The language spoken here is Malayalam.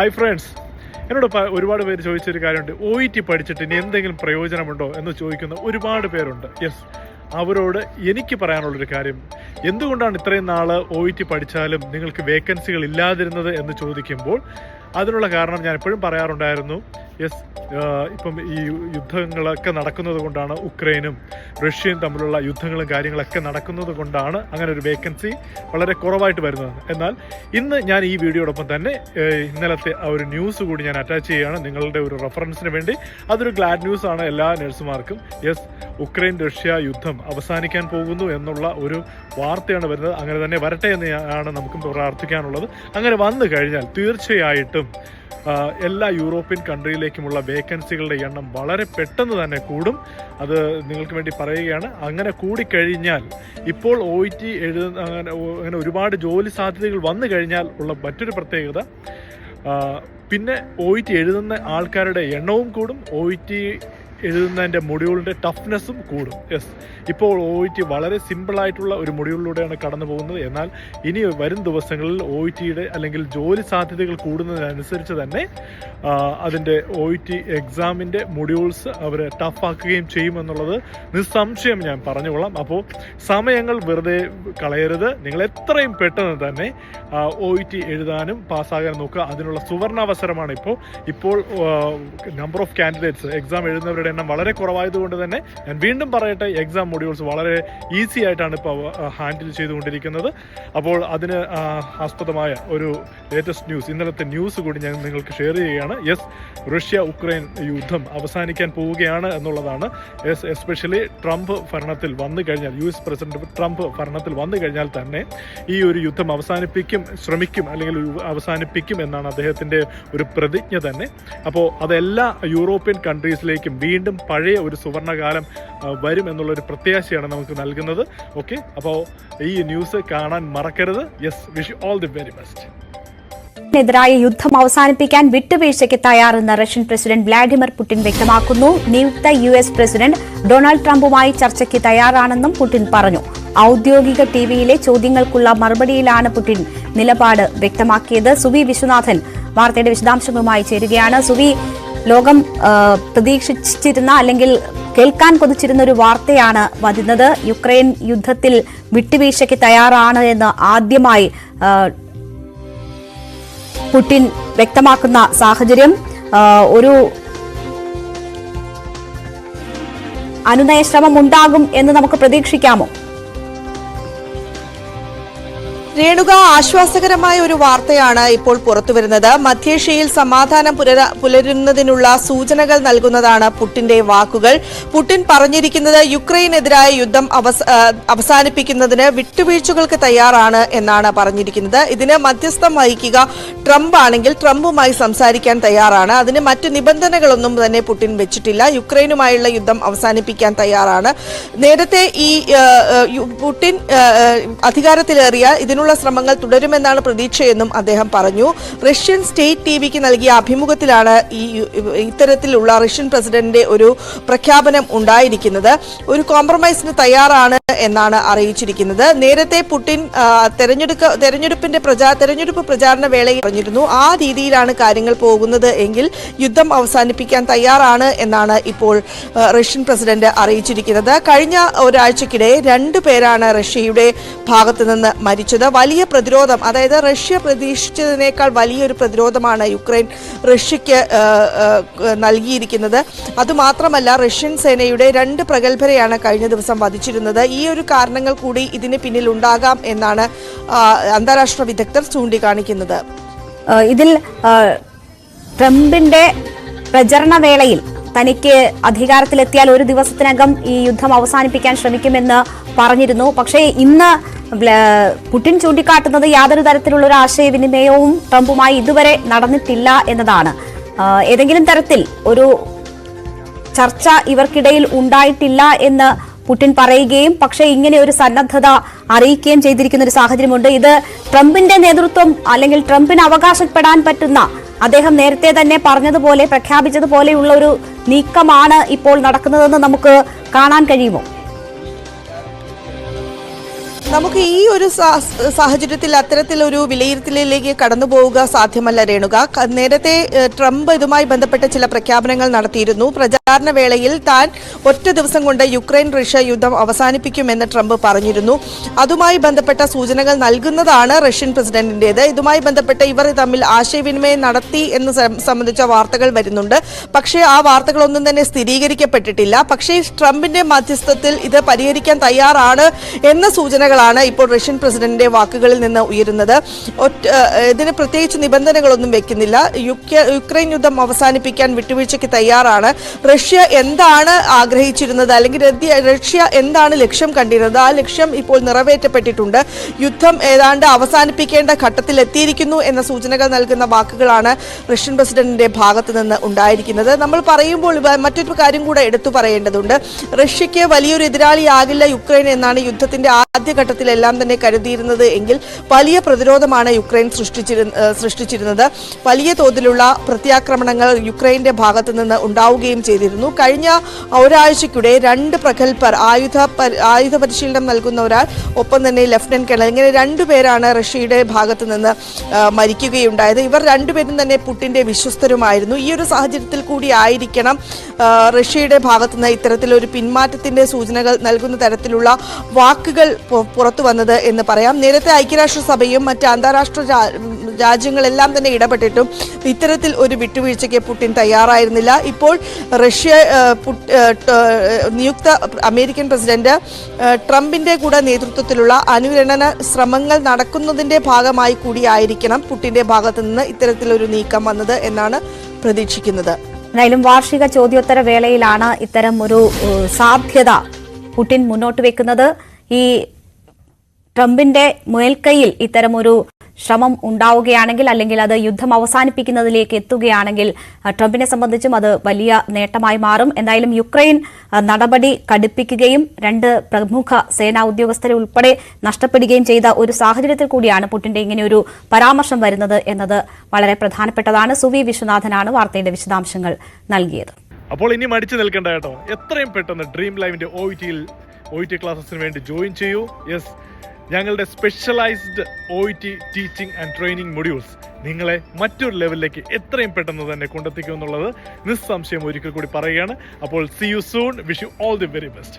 ഹായ് ഫ്രണ്ട്സ്, എന്നോട് ഒരുപാട് പേര് ചോദിച്ചൊരു കാര്യമുണ്ട്. OET പഠിച്ചിട്ട് ഇനി എന്തെങ്കിലും പ്രയോജനമുണ്ടോ എന്ന് ചോദിക്കുന്ന ഒരുപാട് പേരുണ്ട്. യെസ്, അവരോട് എനിക്ക് പറയാനുള്ളൊരു കാര്യം, എന്തുകൊണ്ടാണ് ഇത്രയും നാൾ OET പഠിച്ചാലും നിങ്ങൾക്ക് വേക്കൻസികൾ ഇല്ലാതിരുന്നത് എന്ന് ചോദിക്കുമ്പോൾ അതിനുള്ള കാരണം ഞാൻ എപ്പോഴും പറയാറുണ്ടായിരുന്നു. യെസ്, ഇപ്പം ഈ യുദ്ധങ്ങളൊക്കെ നടക്കുന്നത് കൊണ്ടാണ്, ഉക്രൈനും റഷ്യയും തമ്മിലുള്ള യുദ്ധങ്ങളും കാര്യങ്ങളൊക്കെ നടക്കുന്നത് കൊണ്ടാണ് അങ്ങനെ ഒരു വേക്കൻസി വളരെ കുറവായിട്ട് വരുന്നത്. എന്നാൽ ഇന്ന് ഞാൻ ഈ വീഡിയോടൊപ്പം തന്നെ ഇന്നലത്തെ ആ ഒരു ന്യൂസ് കൂടി ഞാൻ അറ്റാച്ച് ചെയ്യുകയാണ് നിങ്ങളുടെ ഒരു റെഫറൻസിന് വേണ്ടി. അതൊരു ഗ്ലാഡ് ന്യൂസ് ആണ് എല്ലാ നഴ്സുമാർക്കും. യെസ്, ഉക്രൈൻ റഷ്യ യുദ്ധം അവസാനിക്കാൻ പോകുന്നു എന്നുള്ള ഒരു വാർത്തയാണ് വരുന്നത്. അങ്ങനെ തന്നെ വരട്ടെ എന്നാണ് നമുക്കും പ്രാർത്ഥിക്കാനുള്ളത്. അങ്ങനെ വന്നു കഴിഞ്ഞാൽ തീർച്ചയായിട്ടും എല്ലാ യൂറോപ്യൻ കൺട്രിയിലേക്കുമുള്ള വേക്കൻസികളുടെ എണ്ണം വളരെ പെട്ടെന്ന് തന്നെ കൂടും. അത് നിങ്ങൾക്ക് വേണ്ടി പറയുകയാണ്. അങ്ങനെ കൂടിക്കഴിഞ്ഞാൽ ഇപ്പോൾ OET അങ്ങനെ ഒരുപാട് ജോലി സാധ്യതകൾ വന്നു കഴിഞ്ഞാൽ ഉള്ള മറ്റൊരു പ്രത്യേകത, പിന്നെ OET എഴുതുന്ന ആൾക്കാരുടെ എണ്ണവും കൂടും, OET എഴുതുന്നതിൻ്റെ മൊഡ്യൂളിൻ്റെ ടഫ്നെസ്സും കൂടും. യെസ്, ഇപ്പോൾ OET വളരെ സിമ്പിളായിട്ടുള്ള ഒരു മൊഡ്യൂളിലൂടെയാണ് കടന്നു പോകുന്നത്. എന്നാൽ ഇനി വരും ദിവസങ്ങളിൽ OETയുടെ അല്ലെങ്കിൽ ജോലി സാധ്യതകൾ കൂടുന്നതിനനുസരിച്ച് തന്നെ അതിൻ്റെ OET എക്സാമിൻ്റെ മൊഡ്യൂൾസ് അവർ ടഫാക്കുകയും ചെയ്യുമെന്നുള്ളത് നിസ്സംശയം ഞാൻ പറഞ്ഞുകൊള്ളാം. അപ്പോൾ സമയങ്ങൾ വെറുതെ കളയരുത്. നിങ്ങൾ എത്രയും പെട്ടെന്ന് തന്നെ OET എഴുതാനും പാസ്സാകാനും നോക്കുക. അതിനുള്ള സുവർണാവസരമാണ് ഇപ്പോൾ നമ്പർ ഓഫ് കാൻഡിഡേറ്റ്സ് എക്സാം എഴുതുന്നവരുടെ എണ്ണം വളരെ കുറവായതുകൊണ്ട് തന്നെ ഞാൻ വീണ്ടും പറയട്ടെ, എക്സാം മൊഡ്യൂൾസ് വളരെ ഈസി ആയിട്ടാണ് ഇപ്പോൾ ഹാൻഡിൽ ചെയ്തുകൊണ്ടിരിക്കുന്നത്. അപ്പോൾ അതിന് ആസ്പദമായ ഒരു ലേറ്റസ്റ്റ് ന്യൂസ്, ഇന്നലത്തെ ന്യൂസ് കൂടി ഞാൻ നിങ്ങൾക്ക് ഷെയർ ചെയ്യുകയാണ്. യെസ്, റഷ്യ ഉക്രൈൻ യുദ്ധം അവസാനിക്കാൻ പോവുകയാണ് എന്നുള്ളതാണ്. യെസ്, എസ്പെഷ്യലി ട്രംപ് ഭരണത്തിൽ വന്നു കഴിഞ്ഞാൽ, US പ്രസിഡന്റ് ട്രംപ് ഭരണത്തിൽ വന്നു കഴിഞ്ഞാൽ തന്നെ ഈ ഒരു യുദ്ധം ശ്രമിക്കും അല്ലെങ്കിൽ അവസാനിപ്പിക്കും എന്നാണ് അദ്ദേഹത്തിൻ്റെ ഒരു പ്രതിജ്ഞ തന്നെ. അപ്പോൾ അതെല്ലാ യൂറോപ്യൻ കൺട്രീസിലേക്കും വീണ്ടും പഴയ ഒരു സുവർണകാലം വരും എന്നുള്ളൊരു പ്രത്യാശയാണ് നമുക്ക് നൽകുന്നത്. ഓക്കെ, അപ്പോൾ ഈ ന്യൂസ് കാണാൻ മറക്കരുത്. Yes, wish all the very best. െതിരായ യുദ്ധം അവസാനിപ്പിക്കാൻ വിട്ടുവീഴ്ചയ്ക്ക് തയ്യാറെന്ന് റഷ്യൻ പ്രസിഡന്റ് വ്ളാഡിമിർ പുടിൻ വ്യക്തമാക്കുന്നു. നിയുക്ത US പ്രസിഡന്റ് ഡൊണാൾഡ് ട്രംപുമായി ചർച്ചയ്ക്ക് തയ്യാറാണെന്നും പുടിൻ പറഞ്ഞു. ഔദ്യോഗിക ടിവിയിലെ ചോദ്യങ്ങൾക്കുള്ള മറുപടിയിലാണ് പുടിൻ നിലപാട് വ്യക്തമാക്കിയത്. സുവി വിശ്വനാഥൻ വാർത്തയുടെ വിശദാംശങ്ങളുമായി ചേരുകയാണ്. സുവി, ലോകം പ്രതീക്ഷിച്ചിരുന്ന അല്ലെങ്കിൽ കേൾക്കാൻ കൊതിച്ചിരുന്ന ഒരു വാർത്തയാണ് വരുന്നത്. യുക്രൈൻ യുദ്ധത്തിൽ വിട്ടുവീഴ്ചയ്ക്ക് തയ്യാറാണ് എന്ന് ആദ്യമായി പുടിൻ വ്യക്തമാക്കുന്ന സാഹചര്യം. ഒരു അനുനയ ശ്രമം ഉണ്ടാകും എന്ന് നമുക്ക് പ്രതീക്ഷിക്കാമോ? രേണുക, ആശ്വാസകരമായ ഒരു വാർത്തയാണ് ഇപ്പോൾ പുറത്തുവരുന്നത്. മധ്യേഷ്യയിൽ സമാധാനം പുലരുന്നതിനുള്ള സൂചനകൾ നൽകുന്നതാണ് പുടിന്റെ വാക്കുകൾ. പുടിൻ പറഞ്ഞിരിക്കുന്നത് യുക്രൈനെതിരായ യുദ്ധം അവസാനിപ്പിക്കുന്നതിന് വിട്ടുവീഴ്ചകൾക്ക് തയ്യാറാണ് എന്നാണ് പറഞ്ഞിരിക്കുന്നത്. ഇതിന് മധ്യസ്ഥം വഹിക്കുക ട്രംപ് ആണെങ്കിൽ ട്രംപുമായി സംസാരിക്കാൻ തയ്യാറാണ്. അതിന് മറ്റ് നിബന്ധനകളൊന്നും തന്നെ പുടിൻ വെച്ചിട്ടില്ല. യുക്രൈനുമായുള്ള യുദ്ധം അവസാനിപ്പിക്കാൻ തയ്യാറാണ്. നേരത്തെ ഈ പുടിൻ അധികാരത്തിലേറിയ ഇതിനുള്ള ശ്രമങ്ങൾ തുടരുമെന്നാണ് പ്രതീക്ഷയെന്നും അദ്ദേഹം പറഞ്ഞു. റഷ്യൻ സ്റ്റേറ്റ് ടിവിക്ക് നൽകിയ അഭിമുഖത്തിലാണ് ഇത്തരത്തിലുള്ള റഷ്യൻ പ്രസിഡന്റിന്റെ ഒരു പ്രഖ്യാപനം ഉണ്ടായിരിക്കുന്നത്. ഒരു കോംപ്രമൈസിന് തയ്യാറാണ് എന്നാണ് അറിയിച്ചിരിക്കുന്നത്. നേരത്തെ പുടിൻ തെരഞ്ഞെടുപ്പ് പ്രചാരണ വേളയിൽ പറഞ്ഞിരുന്നു, ആ രീതിയിലാണ് കാര്യങ്ങൾ പോകുന്നത് എങ്കിൽ യുദ്ധം അവസാനിപ്പിക്കാൻ തയ്യാറാണ് എന്നാണ് ഇപ്പോൾ റഷ്യൻ പ്രസിഡന്റ് അറിയിച്ചിരിക്കുന്നത്. കഴിഞ്ഞ ഒരാഴ്ചക്കിടെ 2 പേരാണ് റഷ്യയുടെ ഭാഗത്തു നിന്ന് മരിച്ചത്. വലിയ പ്രതിരോധം, അതായത് റഷ്യ പ്രതീക്ഷിച്ചതിനേക്കാൾ വലിയൊരു പ്രതിരോധമാണ് യുക്രൈൻ റഷ്യക്ക് നൽകിയിരിക്കുന്നത്. അതുമാത്രമല്ല, റഷ്യൻ സേനയുടെ 2 പ്രഗത്ഭരെയാണ് കഴിഞ്ഞ ദിവസം വധിച്ചിരുന്നത്. ഈ ഒരു കാരണങ്ങൾ കൂടി ഇതിന് പിന്നിൽ ഉണ്ടാകാം എന്നാണ് അന്താരാഷ്ട്ര വിദഗ്ധർ ചൂണ്ടിക്കാണിക്കുന്നത്. ഇതിൽ ട്രംപിന്റെ പ്രചരണ വേളയിൽ തനിക്ക് അധികാരത്തിലെത്തിയാൽ ഒരു ദിവസത്തിനകം ഈ യുദ്ധം അവസാനിപ്പിക്കാൻ ശ്രമിക്കുമെന്ന് പറഞ്ഞിരുന്നു. പക്ഷേ ഇന്ന് പുടിൻ ചൂണ്ടിക്കാട്ടുന്നത് യാതൊരു തരത്തിലുള്ള ഒരു ആശയവിനിമയവും ട്രംപുമായി ഇതുവരെ നടന്നിട്ടില്ല എന്നതാണ്. ഏതെങ്കിലും തരത്തിൽ ഒരു ചർച്ച ഇവർക്കിടയിൽ ഉണ്ടായിട്ടില്ല എന്ന് പുടിൻ പറയുകയും പക്ഷേ ഇങ്ങനെ ഒരു സന്നദ്ധത അറിയിക്കുകയും ചെയ്തിരിക്കുന്ന ഒരു സാഹചര്യമുണ്ട്. ഇത് ട്രംപിന്റെ നേതൃത്വം അല്ലെങ്കിൽ ട്രംപിന് അവകാശപ്പെടാൻ പറ്റുന്ന, അദ്ദേഹം നേരത്തെ തന്നെ പറഞ്ഞതുപോലെ പ്രഖ്യാപിച്ചതുപോലെയുള്ള ഒരു നീക്കമാണ് ഇപ്പോൾ നടക്കുന്നതെന്ന് നമുക്ക് കാണാൻ കഴിയുമോ? നമുക്ക് ഈ ഒരു സാഹചര്യത്തിൽ അത്തരത്തിലൊരു വിലയിരുത്തലിലേക്ക് കടന്നു പോവുക സാധ്യമല്ല രേണുക. നേരത്തെ ട്രംപ് ഇതുമായി ബന്ധപ്പെട്ട ചില പ്രഖ്യാപനങ്ങൾ നടത്തിയിരുന്നു. പ്രചാരണ വേളയിൽ താൻ ഒറ്റ ദിവസം കൊണ്ട് യുക്രൈൻ റഷ്യ യുദ്ധം അവസാനിപ്പിക്കുമെന്ന് ട്രംപ് പറഞ്ഞിരുന്നു. അതുമായി ബന്ധപ്പെട്ട സൂചനകൾ നൽകുന്നതാണ് റഷ്യൻ പ്രസിഡന്റിന്റേത്. ഇതുമായി ബന്ധപ്പെട്ട് ഇവർ തമ്മിൽ ആശയവിനിമയം നടത്തി എന്ന് സംബന്ധിച്ച വാർത്തകൾ വരുന്നുണ്ട്. പക്ഷേ ആ വാർത്തകളൊന്നും തന്നെ സ്ഥിരീകരിക്കപ്പെട്ടിട്ടില്ല. പക്ഷേ ട്രംപിന്റെ മധ്യസ്ഥത്തിൽ ഇത് പരിഹരിക്കാൻ തയ്യാറാണ് എന്ന സൂചനകളാണ് ഇപ്പോൾ റഷ്യൻ പ്രസിഡന്റിന്റെ വാക്കുകളിൽ നിന്ന് ഉയരുന്നത്. ഇതിന് പ്രത്യേകിച്ച് നിബന്ധനകളൊന്നും വെക്കുന്നില്ല. യുക്രൈൻ യുദ്ധം അവസാനിപ്പിക്കാൻ വിട്ടുവീഴ്ചയ്ക്ക് തയ്യാറാണ്. റഷ്യ എന്താണ് ആഗ്രഹിച്ചിരുന്നത്, അല്ലെങ്കിൽ റഷ്യ എന്താണ് ലക്ഷ്യം കണ്ടിരുന്നത്, ആ ലക്ഷ്യം ഇപ്പോൾ നിറവേറ്റപ്പെട്ടിട്ടുണ്ട്. യുദ്ധം ഏതാണ്ട് അവസാനിപ്പിക്കേണ്ട ഘട്ടത്തിൽ എത്തിയിരിക്കുന്നു എന്ന സൂചനകൾ നൽകുന്ന വാക്കുകളാണ് റഷ്യൻ പ്രസിഡന്റിന്റെ ഭാഗത്ത് നിന്ന് ഉണ്ടായിരിക്കുന്നത്. നമ്മൾ പറയുമ്പോൾ മറ്റൊരു കാര്യം കൂടെ എടുത്തു പറയേണ്ടതുണ്ട്. റഷ്യക്ക് വലിയൊരു എതിരാളിയാകില്ല യുക്രൈൻ എന്നാണ് യുദ്ധത്തിന്റെ ആദ്യഘട്ടത്തിലെല്ലാം തന്നെ കരുതിയിരുന്നത് എങ്കിൽ വലിയ പ്രതിരോധമാണ് യുക്രൈൻ സൃഷ്ടിച്ചിരുന്നത്. വലിയ തോതിലുള്ള പ്രത്യാക്രമണങ്ങൾ യുക്രൈന്റെ ഭാഗത്ത് നിന്ന് ഉണ്ടാവുകയും ചെയ്തിരുന്നു. കഴിഞ്ഞ ഒരാഴ്ചയ്ക്കിടെ 2 പ്രഗത്ഭർ ആയുധ പരിശീലനം നൽകുന്ന ഒരാൾ, ഒപ്പം തന്നെ ലഫ്റ്റനന്റ് കേണൽ, ഇങ്ങനെ 2 പേരാണ് റഷ്യയുടെ ഭാഗത്ത് നിന്ന് മരിക്കുകയുണ്ടായത്. ഇവർ 2 പേരും തന്നെ പുടിന്റെ വിശ്വസ്തരുമായിരുന്നു. ഈ ഒരു സാഹചര്യത്തിൽ കൂടി ആയിരിക്കണം റഷ്യയുടെ ഭാഗത്ത് നിന്ന് ഇത്തരത്തിലൊരു പിന്മാറ്റത്തിന്റെ സൂചനകൾ നൽകുന്ന തരത്തിലുള്ള വാക്കുകൾ പുറത്തു വന്നത് എന്ന് പറയാം. നേരത്തെ ഐക്യരാഷ്ട്രസഭയും മറ്റ് അന്താരാഷ്ട്ര രാജ്യങ്ങളെല്ലാം തന്നെ ഇടപെട്ടിട്ടും ഇത്തരത്തിൽ ഒരു വിട്ടുവീഴ്ചയ്ക്ക് പുടിൻ തയ്യാറായിരുന്നില്ല. ഇപ്പോൾ നിയുക്ത അമേരിക്കൻ പ്രസിഡന്റ് ട്രംപിന്റെ കൂടെ നേതൃത്വത്തിലുള്ള അനുരണന ശ്രമങ്ങൾ നടക്കുന്നതിന്റെ ഭാഗമായി കൂടിയായിരിക്കണം പുടിന്റെ ഭാഗത്ത് നിന്ന് ഇത്തരത്തിലൊരു നീക്കം വന്നത് എന്നാണ് പ്രതീക്ഷിക്കുന്നത്. എന്തായാലും വാർഷിക ചോദ്യോത്തര വേളയിലാണ് ഇത്തരം ഒരു സാധ്യത പുടിൻ മുന്നോട്ട് വെക്കുന്നത്. ഈ ട്രംപിന്റെ മേൽക്കൈയിൽ ഇത്തരമൊരു ശ്രമം ഉണ്ടാവുകയാണെങ്കിൽ, അല്ലെങ്കിൽ അത് യുദ്ധം അവസാനിപ്പിക്കുന്നതിലേക്ക് എത്തുകയാണെങ്കിൽ ട്രംപിനെ സംബന്ധിച്ചും അത് വലിയ നേട്ടമായി മാറും. എന്തായാലും യുക്രൈൻ നടപടി കടുപ്പിക്കുകയും 2 പ്രമുഖ സേനാ ഉദ്യോഗസ്ഥരെ ഉൾപ്പെടെ നഷ്ടപ്പെടുകയും ചെയ്ത ഒരു സാഹചര്യത്തിൽ കൂടിയാണ് പുടിന്റെ ഇങ്ങനെയൊരു പരാമർശം വരുന്നത് എന്നത് വളരെ പ്രധാനപ്പെട്ടതാണ്. സുവി വിശ്വനാഥനാണ് വാർത്തയുടെ വിശദാംശങ്ങൾ നൽകിയത്. അപ്പോൾ ഇനി മടിച്ചു നിൽക്കേണ്ട കേട്ടോ, എത്രയും പെട്ടെന്ന് ഡ്രീം ലൈവിന്റെ OET ക്ലാസ്സസിന് വേണ്ടി ജോയിൻ ചെയ്യൂ. യെസ്, ഞങ്ങളുടെ specialised OET teaching and training modules നിങ്ങളെ മറ്റൊരു ലെവലിലേക്ക് എത്രയും പെട്ടെന്ന് തന്നെ കൊണ്ടെത്തിക്കും എന്നുള്ളത് നിസ്സംശയം ഒരിക്കൽ കൂടി പറയുകയാണ്. അപ്പോൾ see you soon. Wish you all the very best.